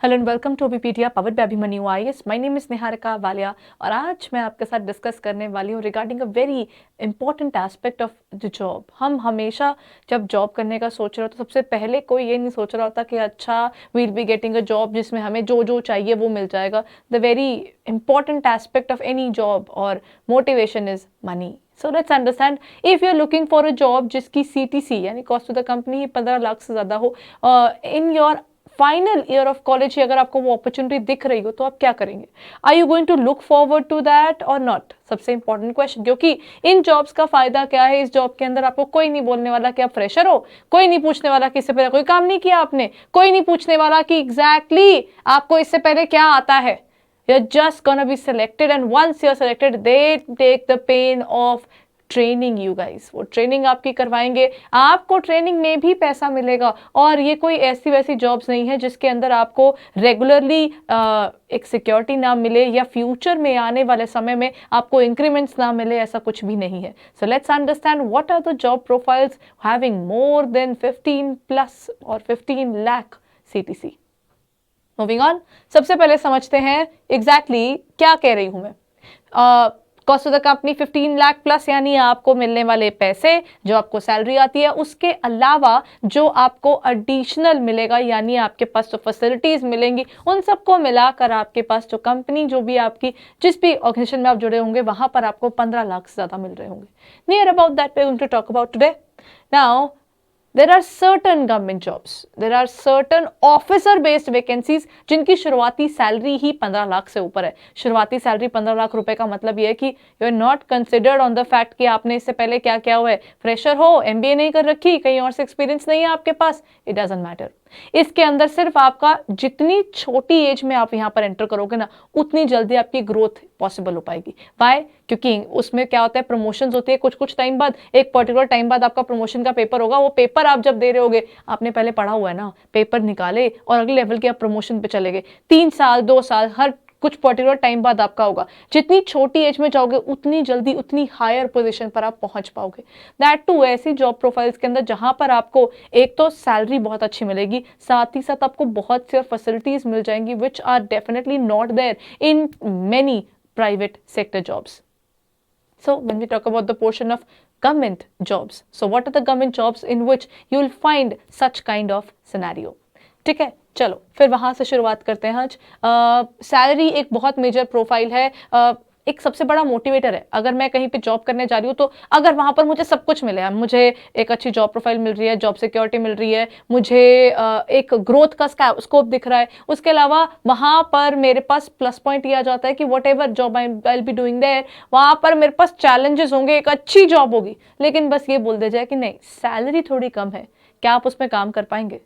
Hello and welcome to BPedia powered by Abhimanyu IAS. My name is Niharika Walia और आज मैं आपके साथ डिस्कस करने वाली हूँ regarding a very important aspect of the job. हम हमेशा जब जॉब करने का सोच रहे हो तो सबसे पहले कोई ये नहीं सोच रहा होता कि अच्छा we'll be getting a job जिसमें हमें जो जो चाहिए वो मिल जाएगा। The very important aspect of any job और motivation is money. So let's understand, if you're looking for a job जिसकी CTC यानी cost to the company 15 lakh से ज़्यादा हो in your final year of college ही अगर आपको वो अपॉर्चुनिटी दिख रही हो तो आप क्या करेंगे? Are you going to look forward to that और नॉट? सबसे इंपॉर्टेंट क्वेश्चन, क्योंकि इन जॉब्स का फायदा क्या है? इस जॉब के अंदर आपको कोई नहीं बोलने वाला कि आप फ्रेशर हो, कोई नहीं पूछने वाला कि इससे पहले कोई काम नहीं किया आपने, कोई नहीं पूछने वाला कि एग्जैक्टली आपको इससे पहले क्या आता है। You're just gonna be selected and once you're selected, they take the pain of training you guys. वो ट्रेनिंग आपकी करवाएंगे, आपको ट्रेनिंग में भी पैसा मिलेगा। और ये कोई ऐसी वैसी जॉब्स नहीं है जिसके अंदर आपको रेगुलरली एक सिक्योरिटी ना मिले या फ्यूचर में आने वाले समय में आपको इंक्रीमेंट्स ना मिले, ऐसा कुछ भी नहीं है। So let's understand what are the job profiles having more than 15 plus और 15 लाख CTC। मूविंग ऑन, सबसे पहले समझते हैं एग्जैक्टली क्या कह रही हूं मैं। Cost of the company 15 lakh plus यानी आपको मिलने वाले पैसे, जो आपको सैलरी आती है, उसके अलावा जो आपको एडिशनल मिलेगा यानी आपके पास जो फैसिलिटीज मिलेंगी उन सबको मिलाकर आपके पास जो कंपनी, जो भी आपकी जिस भी ऑर्गेनाइजेशन में आप जुड़े होंगे वहां पर आपको 15 लाख से ज्यादा मिल रहे होंगे। Near about that we are going to talk about today. Now there are certain government jobs, there are certain officer based vacancies जिनकी शुरुआती सैलरी ही 15 लाख से ऊपर है। शुरुआती सैलरी 15 लाख रुपए का मतलब यह है कि you are not considered on the fact कि आपने इससे पहले क्या किया हुआ है, फ्रेशर हो, MBA नहीं कर रखी, कहीं और से एक्सपीरियंस नहीं है आपके पास, इट डजंट मैटर। इसके अंदर सिर्फ आपका जितनी छोटी एज में आप यहाँ पर एंटर करोगे ना, उतनी जल्दी आपकी ग्रोथ पॉसिबल हो पाएगी। वाई? क्योंकि उसमें क्या होता है, प्रमोशंस होती है, कुछ कुछ टाइम बाद, एक पर्टिकुलर टाइम बाद आपका प्रमोशन का पेपर होगा। वो पेपर आप जब दे रहे होगे, आपने पहले पढ़ा हुआ है ना, पेपर निकाले और अगले लेवल के आप प्रमोशन पे चले गए। 3 साल 2 साल हर कुछ पर्टिकुलर टाइम बाद आपका होगा। जितनी छोटी एज में जाओगे उतनी जल्दी उतनी हायर पोजीशन पर आप पहुंच पाओगे। दैट टू ऐसी जॉब प्रोफाइल्स के अंदर जहां पर आपको एक तो सैलरी बहुत अच्छी मिलेगी, साथ ही साथ आपको बहुत सी फैसिलिटीज मिल जाएंगी which are definitely not there in many private sector jobs. So when we talk about the portion of government jobs, so what are the government jobs in which you will find such kind of scenario? ठीक है, चलो फिर वहां से शुरुआत करते हैं। आज सैलरी एक बहुत मेजर प्रोफाइल है, एक सबसे बड़ा मोटिवेटर है। अगर मैं कहीं पे जॉब करने जा रही हूँ तो अगर वहां पर मुझे सब कुछ मिले, मुझे एक अच्छी जॉब प्रोफाइल मिल रही है, जॉब सिक्योरिटी मिल रही है, मुझे एक ग्रोथ का स्कोप दिख रहा है, उसके अलावा वहां पर मेरे पास प्लस पॉइंट ये आ जाता है कि whatever job I will be doing there, वहां पर मेरे पास चैलेंजेस होंगे, एक अच्छी जॉब होगी, लेकिन बस ये बोल दिया जाए कि नहीं सैलरी थोड़ी कम है, क्या आप उसमें काम कर पाएंगे?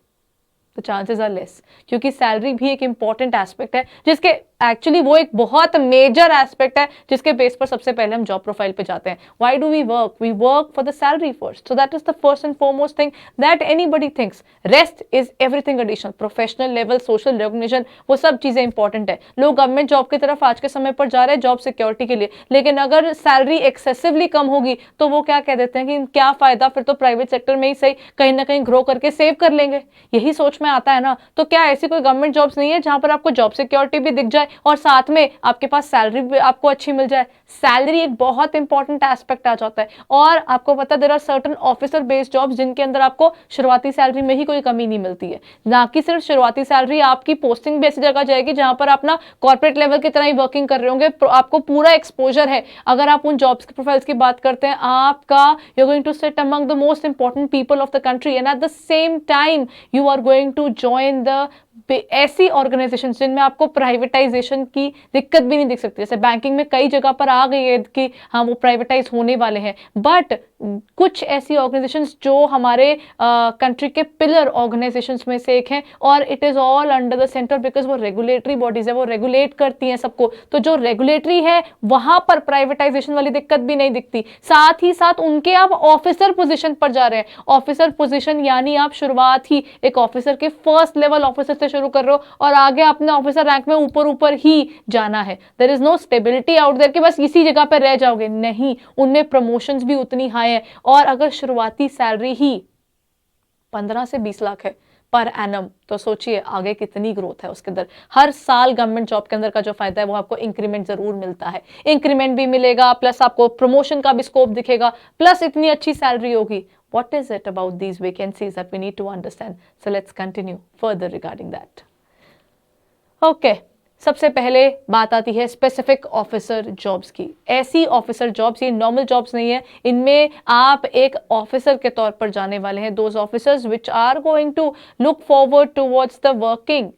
तो चांसेस आर लेस, क्योंकि सैलरी भी एक इंपॉर्टेंट एस्पेक्ट है जिसके एक्चुअली वो एक बहुत मेजर एस्पेक्ट है जिसके बेस पर सबसे पहले हम जॉब प्रोफाइल पे जाते हैं। Why do we work for the salary first, so that is the first and foremost thing that anybody thinks. Rest is everything additional, professional level, social recognition, वो सब चीजें इंपॉर्टेंट है। लोग गवर्नमेंट जॉब की तरफ आज के समय पर जा रहे हैं जॉब सिक्योरिटी के लिए, लेकिन अगर सैलरी एक्सेसिवली कम होगी तो वो क्या कह देते हैं कि क्या फायदा, फिर तो प्राइवेट सेक्टर में ही सही कहीं ना कहीं ग्रो करके सेव कर लेंगे। यही सोच में आता है ना। तो क्या ऐसी कोई गवर्नमेंट जॉब्स नहीं है जहां पर आपको जॉब सिक्योरिटी भी दिख जाए और साथ में आपके पास सैलरी भी आपको अच्छी मिल जाए? सैलरी एक बहुत इंपॉर्टेंट एस्पेक्ट आ जाता है। और आपको पता है there are certain officer based jobs जिनके अंदर आपको शुरुआती सैलरी में ही कोई कमी नहीं मिलती है। ना कि सिर्फ शुरुआती सैलरी, आपकी पोस्टिंग भी ऐसी जगह जाएगी जहां पर आप ना कॉर्पोरेट लेवल की तरह ही वर्किंग कर रहे होंगे, आपको पूरा एक्सपोजर है। अगर आप उन जॉब्स की प्रोफाइल्स की बात करते हैं, आपका you are going to sit among the most important people of the country and at the same time you are going to join the ऐसी ऑर्गेनाइजेशन जिनमें आपको प्राइवेटाइजेशन की दिक्कत भी नहीं दिख सकती। जैसे बैंकिंग में कई जगह पर आ गई है कि हाँ वो प्राइवेटाइज होने वाले हैं, बट कुछ ऐसी ऑर्गेनाइजेशंस जो हमारे कंट्री के पिलर ऑर्गेनाइजेशंस में से एक हैं और it is all under the centre because वो रेगुलेटरी बॉडीज है, वो रेगुलेट करती हैं सबको। तो जो रेगुलेटरी है वहां पर प्राइवेटाइजेशन वाली दिक्कत भी नहीं दिखती। साथ ही साथ उनके आप ऑफिसर पोजीशन पर जा रहे हैं। ऑफिसर पोजीशन यानी आप शुरुआत ही एक ऑफिसर के फर्स्ट लेवल ऑफिसर से शुरू कर रहे हो और आगे अपने ऑफिसर रैंक में ऊपर ऊपर ही जाना है। There is no stability out there कि बस इसी जगह पर रह जाओगे, नहीं, उनमें प्रमोशंस भी उतनी हाई है। और अगर शुरुआती सैलरी ही 15 से 20 लाख है, पर एनम, तो सोचिए आगे कितनी ग्रोथ है उसके अंदर। हर साल गवर्नमेंट जॉब के अंदर का जो फायदा है वो आपको इंक्रीमेंट जरूर मिलता है, इंक्रीमेंट भी मिलेगा, प्लस आपको प्रमोशन का भी स्कोप दिखेगा, प्लस इतनी अच्छी सैलरी होगी। What is it about these vacancies that we need to understand? So let's continue further regarding that. Okay. सबसे पहले बात आती है स्पेसिफिक ऑफिसर जॉब्स की। ऐसी ऑफिसर जॉब्स, ये नॉर्मल जॉब्स नहीं है, इनमें आप एक ऑफिसर के तौर पर जाने वाले हैं। Those officers which are going to look forward towards the working,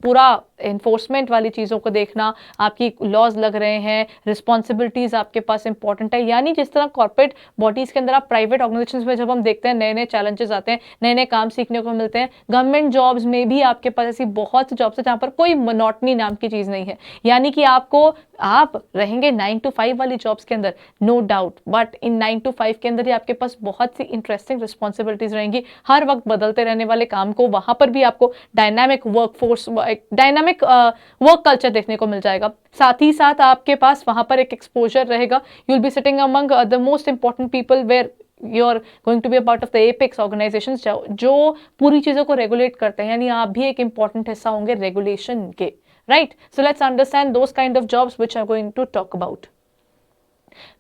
पूरा एनफोर्समेंट वाली चीज़ों को देखना, आपकी लॉज लग रहे हैं, रिस्पॉन्सिबिलिटीज़ आपके पास इंपॉर्टेंट है। यानी जिस तरह कॉर्पोरेट बॉडीज़ के अंदर आप प्राइवेट ऑर्गेनाइजेशंस में जब हम देखते हैं नए नए चैलेंजेस आते हैं, नए नए काम सीखने को मिलते हैं, गवर्नमेंट जॉब्स में भी आपके पास ऐसी बहुत सी जॉब्स है जहाँ पर कोई मोनोटनी नाम की चीज़ नहीं है। यानी कि आप रहेंगे 9 to 5 वाली जॉब्स के अंदर, no doubt, but in 9 to 5 के अंदर ही आपके पास बहुत सी इंटरेस्टिंग रिस्पॉन्सिबिलिटीज़ रहेंगी। हर वक्त बदलते रहने वाले काम को, वहाँ पर भी आपको dynamic workforce, dynamic work culture देखने को मिल जाएगा। साथ ही साथ आपके पास वहां पर एक एक्सपोजर रहेगा। You will be sitting among the most important people where you are going to be a part of the apex organisations जो पूरी चीजों को रेगुलेट करते हैं, यानी आप भी एक इंपॉर्टेंट हिस्सा होंगे रेगुलेशन के, right. So let's understand those kind of jobs which I am going to talk about.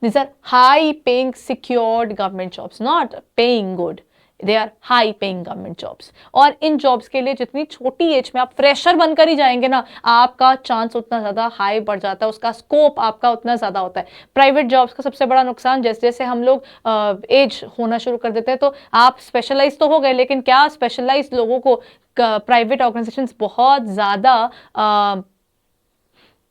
These are high paying secured government jobs, not paying good. They are high paying government jobs. और इन jobs के लिए जितनी छोटी as में आप fresher बनकर ही जाएंगे ना, आपका चांस उतना ज़्यादा हाई बढ़ जाता है, उसका स्कोप आपका उतना ज़्यादा होता है। प्राइवेट जॉब्स का सबसे बड़ा नुकसान, जैसे जैसे हम लोग एज होना शुरू कर देते हैं तो आप स्पेशलाइज तो हो गए, लेकिन क्या स्पेशलाइज लोगों को प्राइवेट ऑर्गेनाइजेशंस बहुत ज़्यादा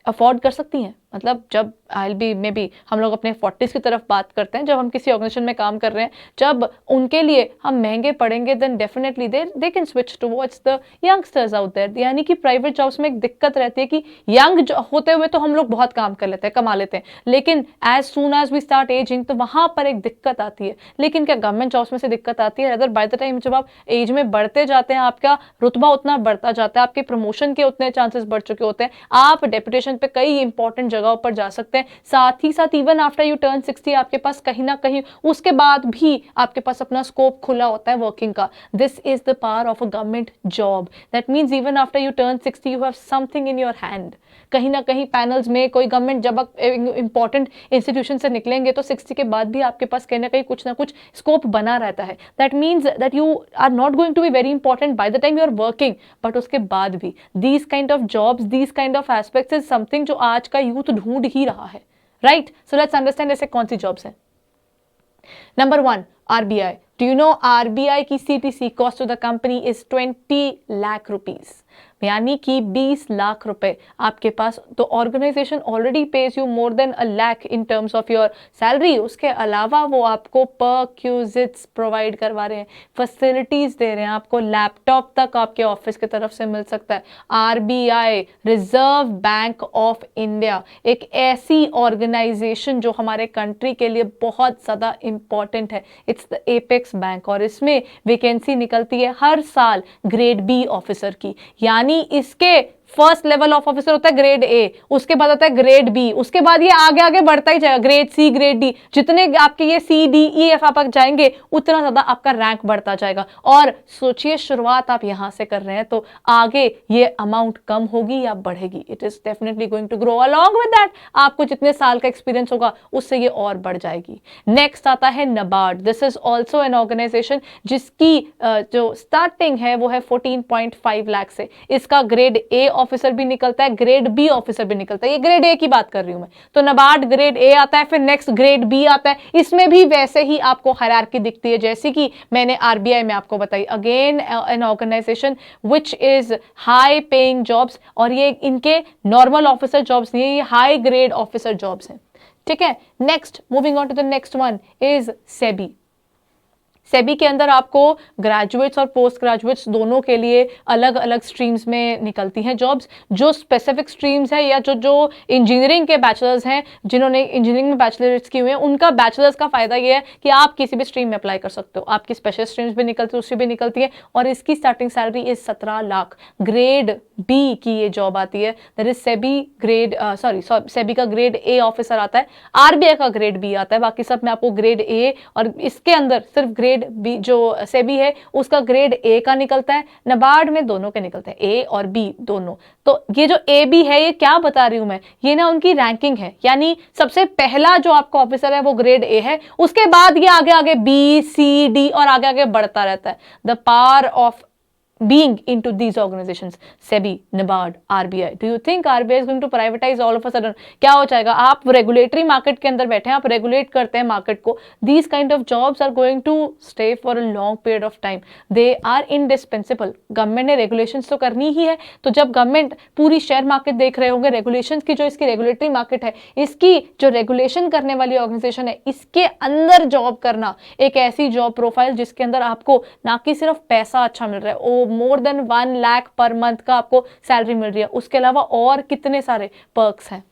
अफोर्ड कर सकती हैं? मतलब जब आई बी मे बी हम लोग अपने 40s की तरफ बात करते हैं, जब हम किसी ऑर्गेनाइजेशन में काम कर रहे हैं, जब उनके लिए हम महंगे पड़ेंगे, then definitely they can switch towards the youngsters out there. यानी कि प्राइवेट जॉब्स में एक दिक्कत रहती है कि यंग होते हुए तो हम लोग बहुत काम कर लेते हैं, कमा लेते हैं, लेकिन as soon as we start ageing तो वहां पर एक दिक्कत आती है। लेकिन क्या गवर्नमेंट जॉब्स में से दिक्कत आती है? अदर बाय द टाइम जब आप एज में बढ़ते जाते हैं, आपका रुतबा उतना बढ़ता जाता है, आपके प्रमोशन के उतने चांसेस बढ़ चुके होते हैं, आप डेपुटेशन पे कई इंपॉर्टेंट जगहों पर जा सकते हैं। साथ ही साथ इवन आफ्टर यू टर्न 60 आपके पास कहीं ना कहीं उसके बाद भी आपके पास अपना स्कोप खुला होता है वर्किंग का। This is the power of a government job. That means even after U turn 60 you have something in your hand. कहीं ना कहीं पैनल्स में कोई गवर्नमेंट, जब आप इंपॉर्टेंट इंस्टीट्यूशन से निकलेंगे तो 60 के बाद भी आपके पास कहीं ना कुछ स्कोप बना रहता है। That means that you are not going to be very important by the time you are working, but उसके बाद भी these kind of jobs, these kind of aspects is something जो आज का यूथ ढूंढ ही रहा है, राइट। सो लेट्स अंडरस्टैंड ऐसे कौन सी जॉब्स हैं। Number 1, RBI. Do you know RBI की CTC cost to the company is 20 lakh rupees. यानी कि 20 लाख रुपए आपके पास, तो organisation already pays you more than a lakh in terms of your salary. उसके अलावा वो आपको परक्यूजिट्स प्रोवाइड करवा रहे हैं, फैसिलिटीज दे रहे हैं, आपको लैपटॉप तक आपके ऑफिस की तरफ से मिल सकता है। RBI, reserve bank of India, एक ऐसी ऑर्गेनाइजेशन जो हमारे कंट्री के लिए बहुत ज़्यादा इंपॉर्टेंट है। इट्स द एपेक्स बैंक, और इसमें वैकेंसी निकलती है हर साल ग्रेड B ऑफिसर की। यानी इसके फर्स्ट लेवल ऑफ ऑफिसर होता है ग्रेड A, उसके बाद आता है ग्रेड B, उसके बाद ये आगे आगे बढ़ता ही जाएगा, ग्रेड C, ग्रेड D, जितने आपके ये C, D, E, F आप जाएंगे उतना ज्यादा आपका रैंक बढ़ता जाएगा। और सोचिए शुरुआत आप यहां से कर रहे हैं तो आगे ये अमाउंट कम होगी या बढ़ेगी? It is definitely going to grow along with that. आपको जितने साल का एक्सपीरियंस होगा उससे ये और बढ़ जाएगी। नेक्स्ट आता है NABARD। This is also an organisation जिसकी जो स्टार्टिंग है वो है 14.5 लाख से। इसका ग्रेड A ऑफिसर भी निकलता है, ग्रेड B ऑफिसर भी निकलता है। ये ग्रेड A की बात कर रही हूं मैं, तो NABARD ग्रेड A आता है, फिर नेक्स्ट ग्रेड B आता है। इसमें भी वैसे ही आपको हायरार्की दिखती है जैसे कि मैंने RBI में आपको बताई। Again an organisation which is high paying jobs, और ये इनके नॉर्मल ऑफिसर जॉब्स नहीं है, ये हाई ग्रेड ऑफिसर जॉब्स हैं, ठीक है। Next, moving on to the next one is SEBI. SEBI के अंदर आपको ग्रेजुएट्स और पोस्ट ग्रेजुएट्स दोनों के लिए अलग अलग स्ट्रीम्स में निकलती हैं जॉब्स। जो स्पेसिफिक स्ट्रीम्स हैं या जो इंजीनियरिंग के बैचलर्स हैं, जिन्होंने इंजीनियरिंग में बैचलर्स की हुए हैं, उनका बैचलर्स का फायदा ये है कि आप किसी भी स्ट्रीम में अप्लाई कर सकते हो। आपकी स्पेशल स्ट्रीम्स भी निकलती है, उससे भी निकलती है, और इसकी starting salary is 17 lakh. Grade B की ये जॉब आती है। That is SEBI grade SEBI का ग्रेड A ऑफिसर आता है, RBI का ग्रेड B आता है, बाकी सब में आपको ग्रेड A, और इसके अंदर सिर्फ ग्रेड ग्रेड बी, जो सेबी है उसका ग्रेड ए का निकलता है, नाबार्ड में दोनों के निकलते हैं, ए और बी दोनों। तो ये जो ए बी है, ये क्या बता रही हूं मैं, ये ना उनकी रैंकिंग है, यानी सबसे पहला जो आपका ऑफिसर है वो ग्रेड ए है, उसके बाद ये आगे आगे बी सी डी और आगे आगे बढ़ता रहता है। The power of being into these organizations, SEBI, NABARD, RBI. Do you think RBI is going to privatize all of a sudden? क्या हो जाएगा? आप रेगुलेटरी मार्केट के अंदर बैठे हैं, आप रेगुलेट करते हैं मार्केट को. These kind of jobs are going to stay for a long period of time. They are indispensable. Government ने रेगुलेशंस तो करनी ही है, तो जब गवर्नमेंट पूरी शेयर मार्केट देख रहे होंगे, रेगुलेशंस की जो इसकी रेगुलेटरी मार्केट है, इसकी जो रेगुलेशन करने वाली ऑर्गेनाइजेशन है, इसके अंदर जॉब करना एक ऐसी जॉब प्रोफाइल जिसके अंदर आपको ना कि सिर्फ पैसा अच्छा मिल रहा है, more than 1 lakh per month का आपको सैलरी मिल रही है, उसके अलावा और कितने सारे पर्क्स हैं।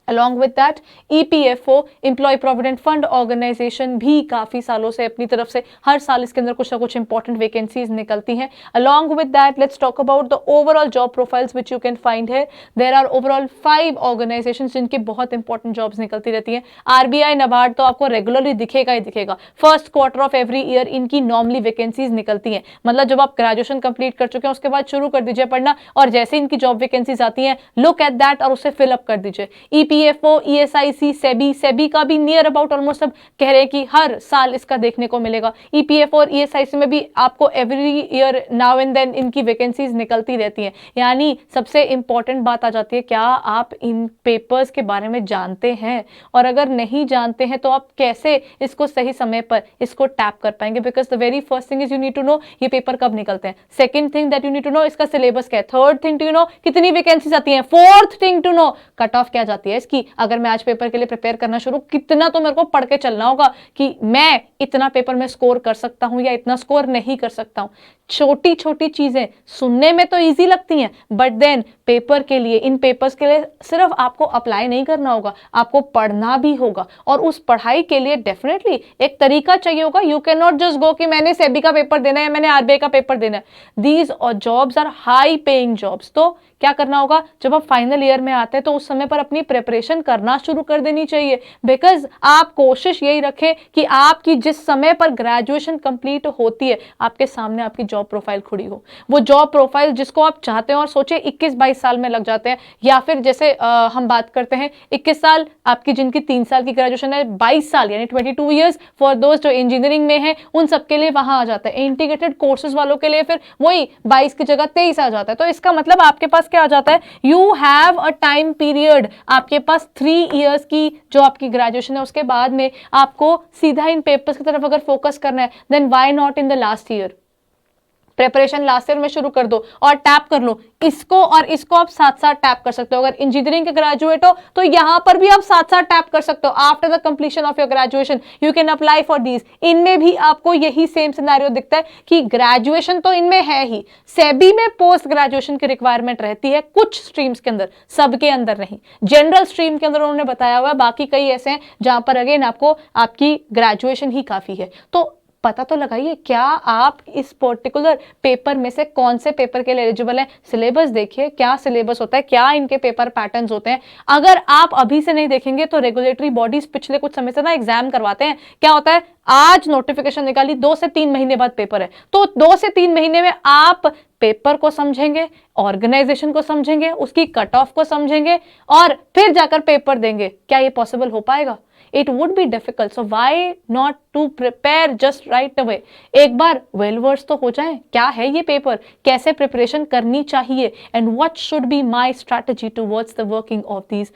Along with that EPFO, employ provident fund organisation भी काफी सालों से अपनी तरफ से हर साल इसके अंदर कुछ ना कुछ इंपॉर्टेंट वैकेंसीज निकलती हैं। Along with that let's talk about the overall job profiles which you can find है। देयर आर ओवरऑल 5 ऑर्गेनाइजेशंस जिनकी बहुत इंपॉर्टेंट जॉब्स निकलती रहती हैं। RBI, NABARD तो आपको रेगुलरली दिखेगा ही दिखेगा, first quarter of every year इनकी नॉर्मली वैकेंसीज निकलती हैं, मतलब जब आप ग्रेजुएशन कंप्लीट कर चुके हैं उसके बाद शुरू कर दीजिए पढ़ना, और जैसे इनकी जॉब वैकेंसीज आती हैं लुक एट दैट और उसे फिल अप कर दीजिए। EPFO, ESIC, सेबी का भी नियर अबाउट ऑलमोस्ट सब कह रहे हैं कि हर साल इसका देखने को मिलेगा। EPFO और ESIC में भी आपको every year now and then इनकी वैकेंसीज निकलती रहती हैं। यानी सबसे इंपॉर्टेंट बात आ जाती है, क्या आप इन पेपर्स के बारे में जानते हैं, और अगर नहीं जानते हैं तो आप कैसे इसको सही समय पर इसको टैप कर पाएंगे, because the very first thing is you need to know ये पेपर कब निकलते हैं। Second thing that you need to know इसका सिलेबस क्या है। थर्ड थिंग टू नो कितनी वैकेंसीज आती हैं। Fourth thing to know cut off क्या जाती है इसकी। अगर मैं आज पेपर के लिए प्रिपेयर करना शुरू, कितना तो मेरे को पढ़ के चलना होगा कि मैं इतना पेपर में स्कोर कर सकता हूं या इतना स्कोर नहीं कर सकता हूं। छोटी छोटी चीजें सुनने में तो इजी लगती हैं, बट देन पेपर के लिए, इन पेपर्स के लिए सिर्फ आपको अप्लाई नहीं करना होगा, आपको पढ़ना भी होगा, और उस पढ़ाई के लिए डेफिनेटली एक तरीका चाहिए होगा। You can not just go कि मैंने सेबी का पेपर देना है, मैंने RBI का पेपर देना है। These jobs are high paying jobs. तो क्या करना होगा, जब आप फाइनल ईयर में आते हैं तो उस समय पर अपनी प्रिपरेशन करना शुरू कर देनी चाहिए, बिकॉज आप कोशिश यही रखें कि आपकी जिस समय पर ग्रेजुएशन कंप्लीट होती है आपके सामने आपकी जॉब प्रोफाइल खुली हो। वो जॉब प्रोफाइल जिसको आप चाहते हैं, और सोचे 21-22 साल में लग जाते हैं, या फिर जैसे हम बात करते हैं 21 साल आपकी जिनकी 3 साल की ग्रेजुएशन है, 22 साल यानी 22 ईयर्स फॉर दोस्त जो इंजीनियरिंग में है, उन सबके लिए वहां आ जाता है। इंटीग्रेटेड कोर्सेज वालों के लिए फिर वही 22 की जगह 23 आ जाता है। तो इसका मतलब आपके पास क्या आ जाता है, you have a time period, आपके पास 3 इयर्स की जो आपकी ग्रेजुएशन है, उसके बाद में आपको सीधा इन पेपर्स की तरफ अगर फोकस करना है, then why not in the last year. Preparation last year में शुरू कर दो और टैप कर लो इसको, और इसको आप साथ साथ टैप कर सकते हो। अगर इंजीनियरिंग के ग्रेजुएट हो तो यहां पर भी आप साथ साथ टैप कर सकते हो। After the completion of your graduation you can apply for these. इनमें भी आपको यही सेम सिनेरियो दिखता है कि ग्रेजुएशन तो इनमें है ही, सेबी में पोस्ट ग्रेजुएशन की रिक्वायरमेंट रहती है कुछ स्ट्रीम्स के अंदर, सबके अंदर नहीं। जनरल स्ट्रीम के अंदर उन्होंने बताया हुआ है, बाकी कई ऐसे हैं जहां पर अगेन आपको आपकी ग्रेजुएशन ही काफी है। तो पता तो लगाइए क्या आप इस पर्टिकुलर पेपर में से कौन से पेपर के लिए एलिजिबल हैं। सिलेबस देखिए क्या सिलेबस होता है, क्या इनके पेपर पैटर्न्स होते हैं। अगर आप अभी से नहीं देखेंगे तो रेगुलेटरी बॉडीज पिछले कुछ समय से ना एग्जाम करवाते हैं। क्या होता है, आज नोटिफिकेशन निकाली, 2 से 3 महीने बाद पेपर है, तो 2 से 3 महीने में आप पेपर को समझेंगे, ऑर्गेनाइजेशन को समझेंगे, उसकी कट ऑफ को समझेंगे, और फिर जाकर पेपर देंगे। क्या ये पॉसिबल हो पाएगा? It would be difficult. So why not to prepare just right away? एक बार well versed तो हो जाए, क्या है ये पेपर, कैसे प्रिपरेशन करनी चाहिए, and what should be my strategy towards the working of these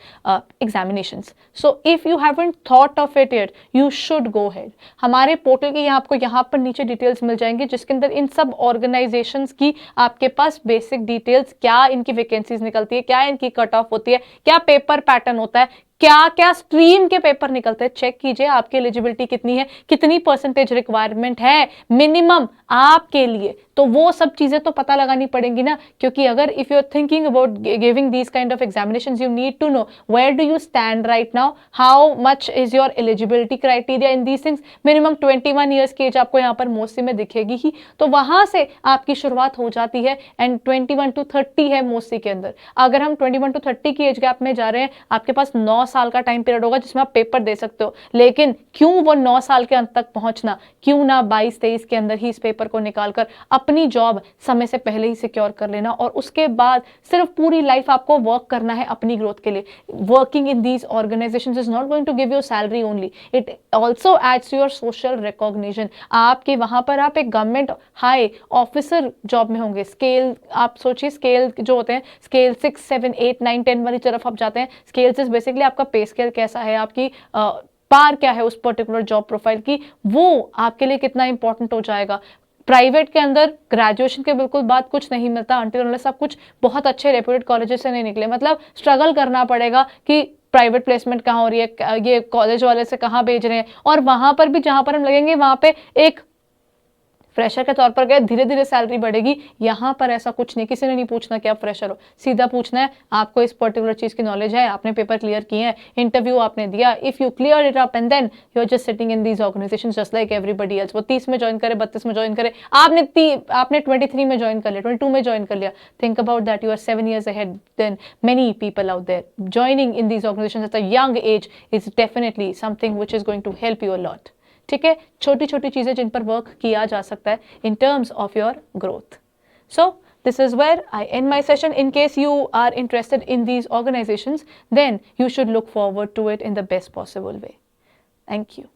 examinations. So if you haven't thought of it yet, you should go ahead. हमारे पोर्टल के आपको यहाँ पर नीचे डिटेल्स मिल जाएंगे जिसके अंदर इन सब ऑर्गेनाइजेशंस की आपके पास बेसिक डिटेल्स, क्या इनकी वैकेंसीज निकलती है, क्या इनकी कट ऑफ होती है, क्या पेपर पैटर्न होता है, क्या क्या स्ट्रीम के पेपर निकलते हैं, चेक कीजिए आपकी एलिजिबिलिटी कितनी है, कितनी परसेंटेज रिक्वायरमेंट है मिनिमम आपके लिए। तो वो सब चीजें तो पता लगानी पड़ेंगी ना, क्योंकि अगर if you are thinking about giving these kind of examinations, you need to know where do you stand right now, how much is your eligibility criteria in these things. Minimum 21 years की age आपको यहाँ पर mostly में दिखेगी ही, तो वहां से आपकी शुरुआत हो जाती है, एंड 21 to 30 है मोस्टली के अंदर। अगर हम 21 to 30 की एज गैप में जा रहे हैं, आपके पास 9 साल का टाइम पीरियड होगा जिसमें आप पेपर दे सकते हो, लेकिन क्यों वो 9 साल के अंत तक पहुंचना, क्यों ना 22-23 के अंदर ही इस पेपर को निकालकर अपनी जॉब समय से पहले ही सिक्योर कर लेना, और उसके बाद सिर्फ पूरी लाइफ आपको वर्क करना है अपनी ग्रोथ के लिए। Working in these organisations is not going to give you salary only, it also adds your social recognition. आपके वहां पर आप एक गवर्नमेंट हाई ऑफिसर जॉब में होंगे, स्केल आप सोचिए, स्केल जो होते हैं, स्केल 6, 7, 8, 9, 10 वाली तरफ आप जाते हैं। स्केल से बेसिकली आपका पे स्केल कैसा है, आपकी पार क्या है उस पर्टिकुलर जॉब प्रोफाइल की, वो आपके लिए कितना इंपॉर्टेंट हो जाएगा। प्राइवेट के अंदर ग्रेजुएशन के बिल्कुल बाद कुछ नहीं मिलता अनटिल अनलेस आप कुछ बहुत अच्छे रेप्यूटेड कॉलेजेस से नहीं निकले, मतलब स्ट्रगल करना पड़ेगा कि प्राइवेट प्लेसमेंट कहाँ हो रही है, ये कॉलेज वाले से कहाँ भेज रहे हैं, और वहां पर भी जहां पर हम लगेंगे वहां पे एक फ्रेशर के तौर पर गए, धीरे धीरे सैलरी बढ़ेगी। यहाँ पर ऐसा कुछ नहीं, किसी ने नहीं पूछना कि आप फ्रेशर हो, सीधा पूछना है आपको इस पर्टिकुलर चीज की नॉलेज है, आपने पेपर क्लियर किए हैं, इंटरव्यू आपने दिया, if you clear it up and then you are just sitting in these organisations just like everybody else. वो 30 में ज्वाइन करे, 32 में ज्वाइन करे, आपने 23 में ज्वाइन कर लिया, 22 में ज्वाइन कर लिया, think about that, you are 7 years ahead than many people out there. Joining in these organizations at a young age is definitely something which is going to help you a lot. ठीक है, छोटी छोटी चीजें जिन पर work किया जा सकता है इन terms of your growth. So this is where I end my session. In case you are interested in these organizations, then you should look forward to it in the best possible way. Thank you.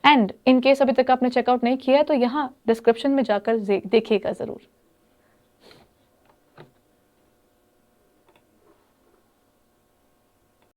And in case अभी तक आपने checkout नहीं किया है तो यहाँ description में जाकर देखिएगा जरूर।